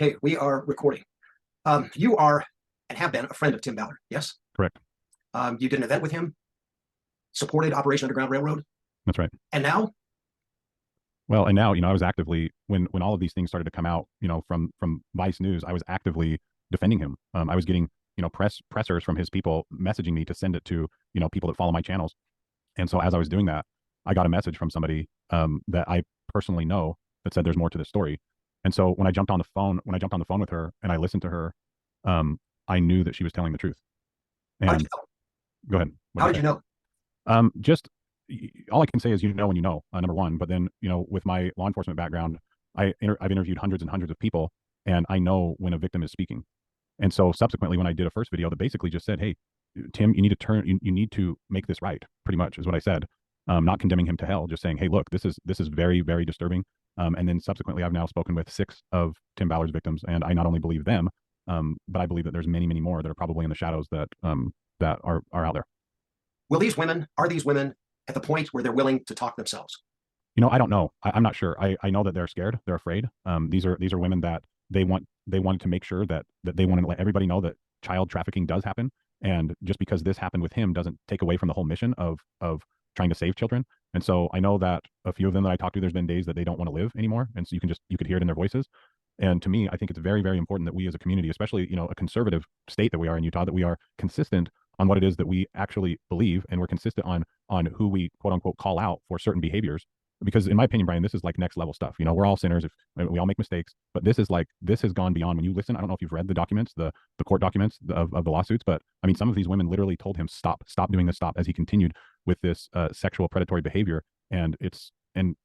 Okay, we are recording. You are and have been a friend of Tim Ballard, yes? Correct. You did an event with him, supported Operation Underground Railroad, That's right. and now Well, and now, I was actively when all of these things started to come out, from Vice News, I was actively defending him. I was getting, pressers from his people messaging me to send it to, people that follow my channels. And so as I was doing that, I got a message from somebody that I personally know that said there's more to this story. And so when I jumped on the phone with her and I listened to her, I knew that she was telling the truth. how did you And know? go ahead. What How do you did say? you know? Just all I can say is when number one. But then with my law enforcement background, I've interviewed hundreds and hundreds of people, and I know when a victim is speaking. And so subsequently, when I did a first video that basically just said, "Hey, Tim, you need to you need to make this right." Pretty much is what I said. Not condemning him to hell, just saying, "Hey, look, this is very very disturbing." And then subsequently, I've now spoken with 6 of Tim Ballard's victims, and I not only believe them, but I believe that there's many many more that are probably in the shadows that are out there. Are these women at the point where they're willing to talk themselves? I don't know. I'm not sure. I know that they're scared. They're afraid. These are women that they wanted to make sure that they want to let everybody know that child trafficking does happen. And just because this happened with him doesn't take away from the whole mission of trying to save children. And so I know that a few of them that I talked to, there's been days that they don't want to live anymore. And so you could hear it in their voices. And to me, I think it's very, very important that we as a community, especially, a conservative state that we are in Utah, that we are consistent on what it is that we actually believe, and we're consistent on who we quote unquote call out for certain behaviors. Because in my opinion, Brian, this is like next level stuff. We're all sinners. If we all make mistakes, but this has gone beyond. When you listen, I don't know if you've read the documents, the court documents of the lawsuits, but I mean, some of these women literally told him, stop doing this, stop, as he continued with this sexual predatory behavior. And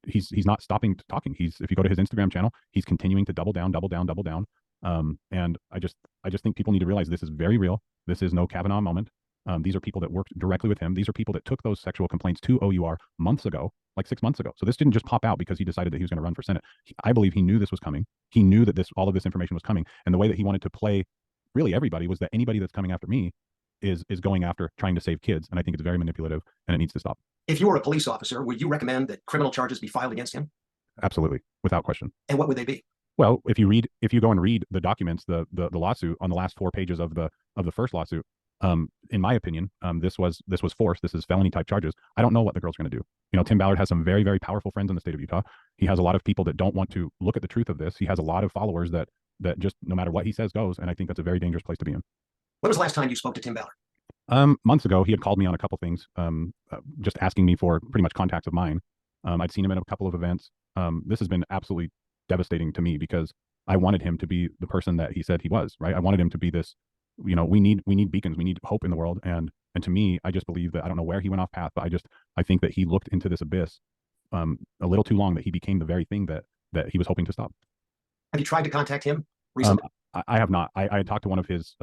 he's not stopping talking. If you go to his Instagram channel, he's continuing to double down, double down, double down. And I just think people need to realize this is very real. This is no Kavanaugh moment. These are people that worked directly with him. These are people that took those sexual complaints to OUR months ago, like 6 months ago. So this didn't just pop out because he decided that he was going to run for Senate. I believe he knew this was coming. He knew that all of this information was coming. And the way that he wanted to play really everybody was that anybody that's coming after me is going after trying to save kids. And I think it's very manipulative, and it needs to stop. If you were a police officer, would you recommend that criminal charges be filed against him? Absolutely, without question. And what would they be? Well, if you go and read the documents, the lawsuit on the last 4 pages of the first lawsuit, in my opinion, this was force. This is felony type charges. I don't know what the girl's going to do. Tim Ballard has some very, very powerful friends in the state of Utah. He has a lot of people that don't want to look at the truth of this. He has a lot of followers that just no matter what he says goes. And I think that's a very dangerous place to be in. When was the last time you spoke to Tim Ballard? Months ago, he had called me on a couple things, just asking me for pretty much contacts of mine. I'd seen him at a couple of events. This has been absolutely devastating to me because I wanted him to be the person that he said he was, right? I wanted him to be this, we need beacons, we need hope in the world. And to me, I just believe that I don't know where he went off path, but I think that he looked into this abyss a little too long, that he became the very thing that he was hoping to stop. Have you tried to contact him recently? I have not. I had talked to one of his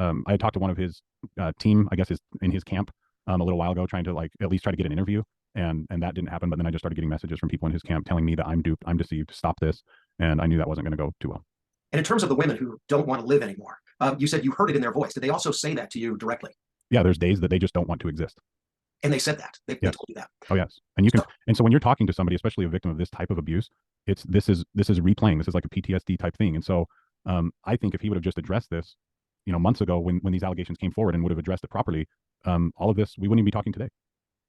team, I guess, in his camp a little while ago, trying to at least try to get an interview, and that didn't happen. But then I just started getting messages from people in his camp telling me that I'm duped, I'm deceived, stop this, and I knew that wasn't going to go too well. And in terms of the women who don't want to live anymore, you said you heard it in their voice. Did they also say that to you directly? Yeah, there's days that they just don't want to exist. And they said that. They Yes. told you that. Oh yes. And so when you're talking to somebody, especially a victim of this type of abuse, this is replaying. This is like a PTSD type thing. And so I think if he would have just addressed this, months ago when these allegations came forward, and would have addressed it properly, all of this, we wouldn't even be talking today.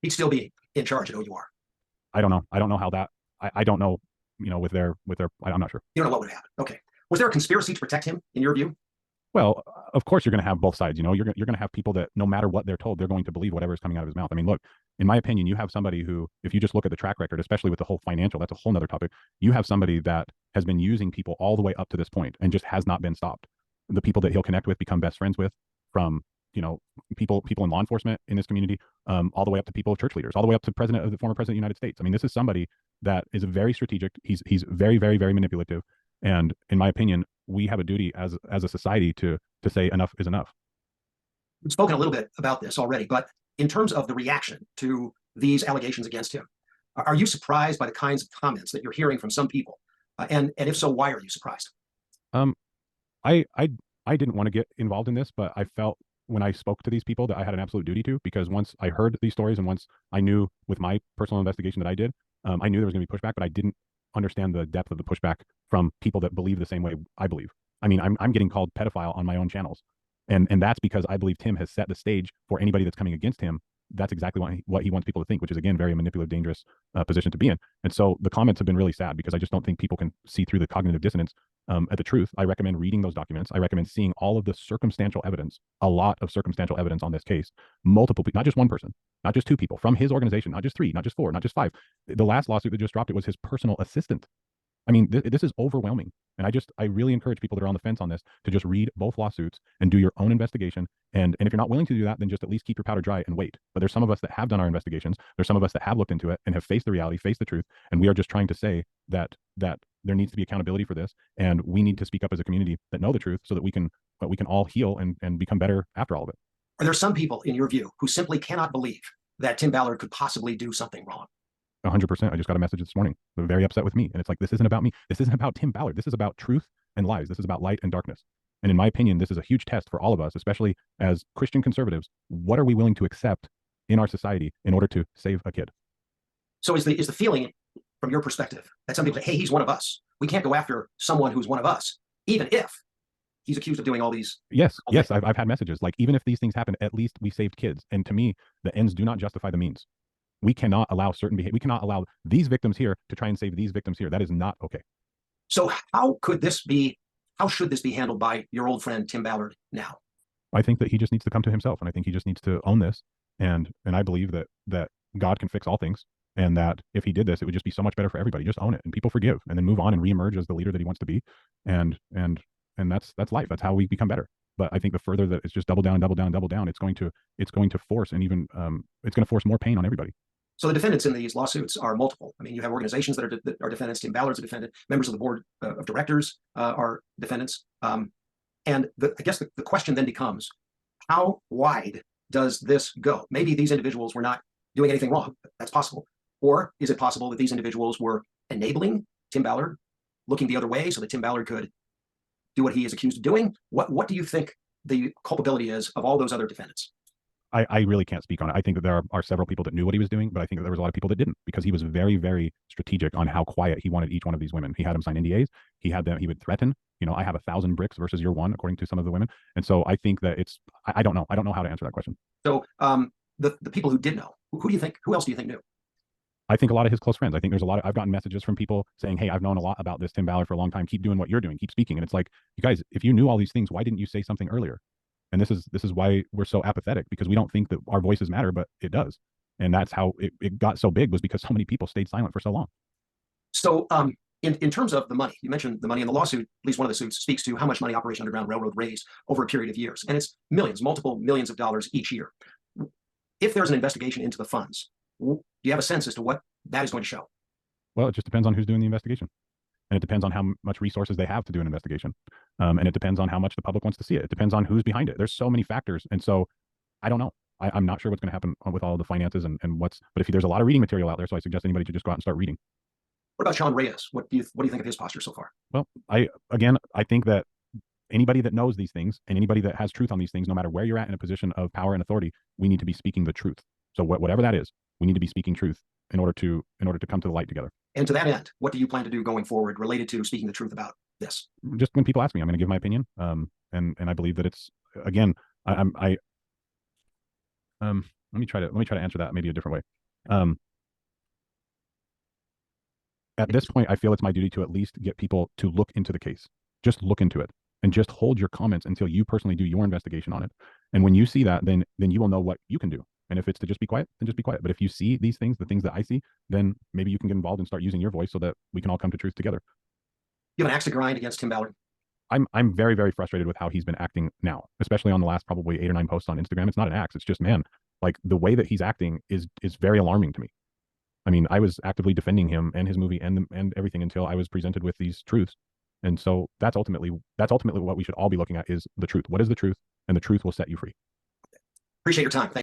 He'd still be in charge at OUR. I don't know. I don't know how that. I don't know. With their. I'm not sure. You don't know what would happen. Okay. Was there a conspiracy to protect him, in your view? Well, of course, you're going to have both sides. You're going to have people that no matter what they're told, they're going to believe whatever is coming out of his mouth. I mean, look, in my opinion, you have somebody who, if you just look at the track record, especially with the whole financial, that's a whole nother topic. You have somebody that has been using people all the way up to this point and just has not been stopped. The people that he'll connect with, become best friends with, from people in law enforcement in this community, all the way up to people, church leaders, all the way up to the former president of the United States. I mean, this is somebody that is very strategic. He's very, very, very manipulative. And in my opinion, we have a duty as a society to say enough is enough. We've spoken a little bit about this already, but in terms of the reaction to these allegations against him, are you surprised by the kinds of comments that you're hearing from some people? And if so, why are you surprised? I didn't want to get involved in this, but I felt when I spoke to these people that I had an absolute duty to, because once I heard these stories and once I knew with my personal investigation that I did, I knew there was going to be pushback, but I didn't understand the depth of the pushback from people that believe the same way I believe. I mean, I'm getting called pedophile on my own channels. And that's because I believe Tim has set the stage for anybody that's coming against him. That's exactly what he wants people to think, which is, again, very manipulative, dangerous position to be in. And so the comments have been really sad because I just don't think people can see through the cognitive dissonance at the truth. I recommend reading those documents. I recommend seeing all of the circumstantial evidence, a lot of circumstantial evidence on this case, multiple people, not just one person, not just two people from his organization, not just three, not just four, not just five. The last lawsuit that just dropped, it was his personal assistant. I mean, this is overwhelming. And I really encourage people that are on the fence on this to just read both lawsuits and do your own investigation. And if you're not willing to do that, then just at least keep your powder dry and wait. But there's some of us that have done our investigations. There's some of us that have looked into it and have faced the reality, faced the truth. And we are just trying to say that there needs to be accountability for this. And we need to speak up as a community that know the truth so that we can all heal and become better after all of it. Are there some people, in your view, who simply cannot believe that Tim Ballard could possibly do something wrong? 100%. I just got a message this morning. They're very upset with me. And it's like, this isn't about me. This isn't about Tim Ballard. This is about truth and lies. This is about light and darkness. And in my opinion, this is a huge test for all of us, especially as Christian conservatives. What are we willing to accept in our society in order to save a kid? So is the feeling, from your perspective, that some people say, hey, he's one of us. We can't go after someone who's one of us, even if he's accused of doing all these. Yes. I've had messages like, even if these things happen, at least we saved kids. And to me, the ends do not justify the means. We cannot allow certain behavior. We cannot allow these victims here to try and save these victims here. That is not okay. So how should this be handled by your old friend Tim Ballard now? I think that he just needs to come to himself, and I think he just needs to own this. And I believe that God can fix all things, and that if he did this, it would just be so much better for everybody. Just own it, and people forgive, and then move on and reemerge as the leader that he wants to be. And that's life. That's how we become better. But I think the further that it's just double down, it's going to force and even it's going to force more pain on everybody. So the defendants in these lawsuits are multiple. I mean, you have organizations that are defendants. Tim Ballard's a defendant. Members of the board of directors are defendants. And I guess the question then becomes, how wide does this go? Maybe these individuals were not doing anything wrong. That's possible. Or is it possible that these individuals were enabling Tim Ballard, looking the other way so that Tim Ballard could do what he is accused of doing? What do you think the culpability is of all those other defendants? I really can't speak on it. I think that there are several people that knew what he was doing, but I think that there was a lot of people that didn't, because he was very, very strategic on how quiet he wanted each one of these women. He had them sign NDAs. He would threaten, I have 1,000 bricks versus your one, according to some of the women. And so I think that I don't know. I don't know how to answer that question. So the people who did know, who else do you think knew? I think a lot of his close friends. I think I've gotten messages from people saying, hey, I've known a lot about this Tim Ballard for a long time. Keep doing what you're doing. Keep speaking. And it's like, you guys, if you knew all these things, why didn't you say something earlier? And this is why we're so apathetic, because we don't think that our voices matter, but it does. And that's how it got so big, was because so many people stayed silent for so long. So in terms of the money, you mentioned the money in the lawsuit. At least one of the suits speaks to how much money Operation Underground Railroad raised over a period of years. And it's millions, multiple millions of dollars each year. If there's an investigation into the funds, do you have a sense as to what that is going to show? Well, it just depends on who's doing the investigation. And it depends on how much resources they have to do an investigation. And it depends on how much the public wants to see it. It depends on who's behind it. There's so many factors. And so I don't know. I'm not sure what's going to happen with all the finances and but if there's a lot of reading material out there, so I suggest anybody to just go out and start reading. What about Sean Reyes? What do you think of his posture so far? Well, I think that anybody that knows these things and anybody that has truth on these things, no matter where you're at in a position of power and authority, we need to be speaking the truth. So whatever that is, we need to be speaking truth in order to come to the light together. And to that end, what do you plan to do going forward related to speaking the truth about this? Just when people ask me, I'm going to give my opinion. And I believe that it's, again, let me try to answer that maybe a different way. At this point, I feel it's my duty to at least get people to look into the case. Just look into it and just hold your comments until you personally do your investigation on it. And when you see that, then you will know what you can do. And if it's to just be quiet, then just be quiet. But if you see these things, the things that I see, then maybe you can get involved and start using your voice so that we can all come to truth together. You have an axe to grind against Tim Ballard? I'm very, very frustrated with how he's been acting now, especially on the last probably 8 or 9 posts on Instagram. It's not an axe. It's just, man, like the way that he's acting is very alarming to me. I mean, I was actively defending him and his movie and everything until I was presented with these truths. And so that's ultimately what we should all be looking at, is the truth. What is the truth? And the truth will set you free. Appreciate your time. Thank